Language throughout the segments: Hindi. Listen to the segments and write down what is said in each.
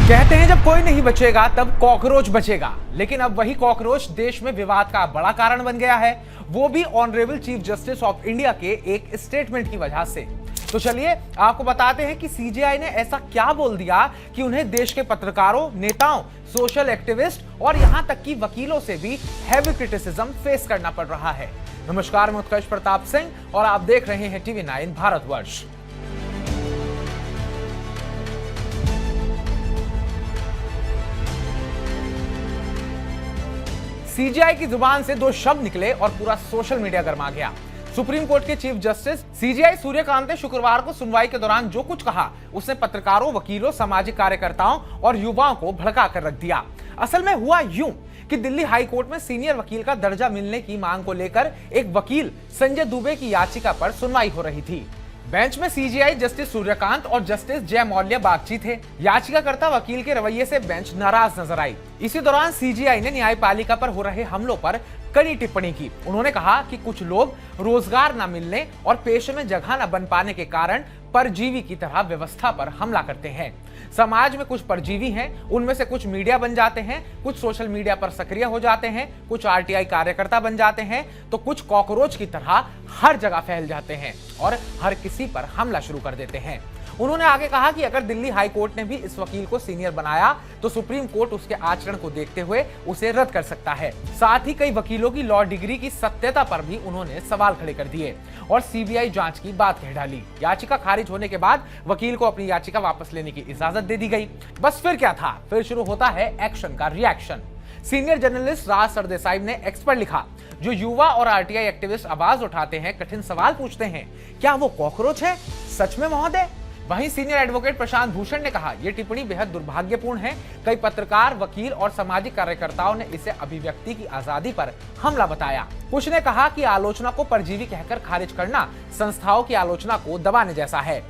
कहते हैं जब कोई नहीं बचेगा तब कॉकरोच बचेगा, लेकिन अब वही कॉकरोच देश में विवाद का बड़ा कारण बन गया है, वो भी honourable chief justice of India के एक स्टेटमेंट की वजह से। तो चलिए आपको बताते हैं कि सीजेआई ने ऐसा क्या बोल दिया कि उन्हें देश के पत्रकारों, नेताओं, सोशल एक्टिविस्ट और यहां तक कि वकीलों से भी हैवी क्रिटिसिज्म फेस करना पड़ रहा है। नमस्कार, मैं उत्कर्ष प्रताप सिंह और आप देख रहे हैं TV9 भारतवर्ष। सीजेआई की जुबान से दो शब्द निकले और पूरा सोशल मीडिया गर्मा गया। सुप्रीम कोर्ट के चीफ जस्टिस सीजेआई सूर्यकांत ने शुक्रवार को सुनवाई के दौरान जो कुछ कहा, उसने पत्रकारों, वकीलों, सामाजिक कार्यकर्ताओं और युवाओं को भड़का कर रख दिया। असल में हुआ यूं कि दिल्ली हाई कोर्ट में सीनियर वकील का दर्जा मिलने की मांग को लेकर एक वकील संजय दुबे की याचिका पर सुनवाई हो रही थी। बेंच में सीजेआई जस्टिस सूर्यकांत और जस्टिस जय मौर्य बातचीत थे। याचिकाकर्ता वकील के रवैये से बेंच नाराज नजर आई। इसी दौरान सीजेआई ने न्यायपालिका पर हो रहे हमलों पर कड़ी टिप्पणी की। उन्होंने कहा कि कुछ लोग रोजगार न मिलने और पेशे में जगह न बन पाने के कारण परजीवी की तरह व्यवस्था पर हमला करते हैं। समाज में कुछ परजीवी हैं, उनमें से कुछ मीडिया बन जाते हैं, कुछ सोशल मीडिया पर सक्रिय हो जाते हैं, कुछ आरटीआई कार्यकर्ता बन जाते हैं, तो कुछ कॉकरोच की तरह हर जगह फैल जाते हैं और हर किसी पर हमला शुरू कर देते हैं। उन्होंने आगे कहा कि अगर दिल्ली हाई कोर्ट ने भी इस वकील को सीनियर बनाया तो सुप्रीम कोर्ट उसके आचरण को देखते हुए उसे रद्द कर सकता है। साथ ही कई वकीलों की लॉ डिग्री की सत्यता पर भी उन्होंने सवाल खड़े कर दिए और सीबीआई जांच की बात कह डाली। याचिका खारिज होने के बाद वकील को अपनी याचिका वापस लेने की इजाजत दे दी गई। बस फिर क्या था, फिर शुरू होता है एक्शन का रिएक्शन। सीनियर जर्नलिस्ट राज सरदेसाई ने एक्स पर लिखा, जो युवा और आरटीआई एक्टिविस्ट आवाज उठाते हैं, कठिन सवाल पूछते हैं, क्या वो कॉकरोच है सच में महोदय? वहीं सीनियर एडवोकेट प्रशांत भूषण ने कहा, यह टिप्पणी बेहद दुर्भाग्यपूर्ण है। कई पत्रकार, वकील और सामाजिक कार्यकर्ताओं ने इसे अभिव्यक्ति की आजादी पर हमला बताया। कुछ ने कहा कि आलोचना को परजीवी कहकर खारिज करना संस्थाओं की आलोचना को दबाने जैसा है।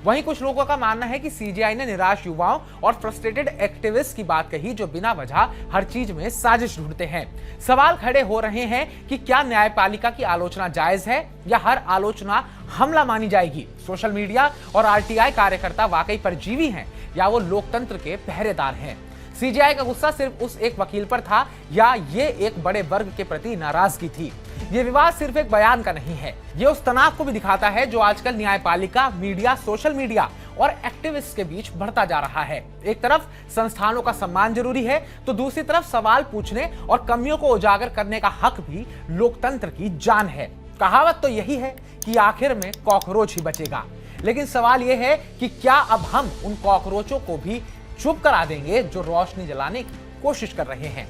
वहीं कुछ लोगों का मानना है कि सीजेआई ने निराश युवाओं और फ्रस्ट्रेटेड एक्टिविस्ट की बात कही, जो बिना वजह हर चीज में साजिश ढूंढते हैं। सवाल खड़े हो रहे हैं कि क्या न्यायपालिका की आलोचना जायज है या हर आलोचना हमला मानी जाएगी? सोशल मीडिया और आरटीआई कार्यकर्ता वाकई परजीवी हैं या वो लोकतंत्र के पहरेदार हैं? सीजेआई का गुस्सा सिर्फ उस एक वकील पर था या ये एक बड़े वर्ग के प्रति नाराजगी थी? ये विवाद सिर्फ एक बयान का नहीं है, ये उस तनाव को भी दिखाता है जो आजकल न्यायपालिका, मीडिया, सोशल मीडिया और एक्टिविस्ट के बीच बढ़ता जा रहा है। एक तरफ संस्थानों का सम्मान जरूरी है, तो दूसरी तरफ सवाल पूछने और कमियों को उजागर करने का हक भी लोकतंत्र की जान है। कहावत तो यही है कि आखिर में कॉकरोच ही बचेगा, लेकिन सवाल यह है कि क्या अब हम उन कॉकरोचों को भी चुप करा देंगे जो रोशनी जलाने की कोशिश कर रहे हैं?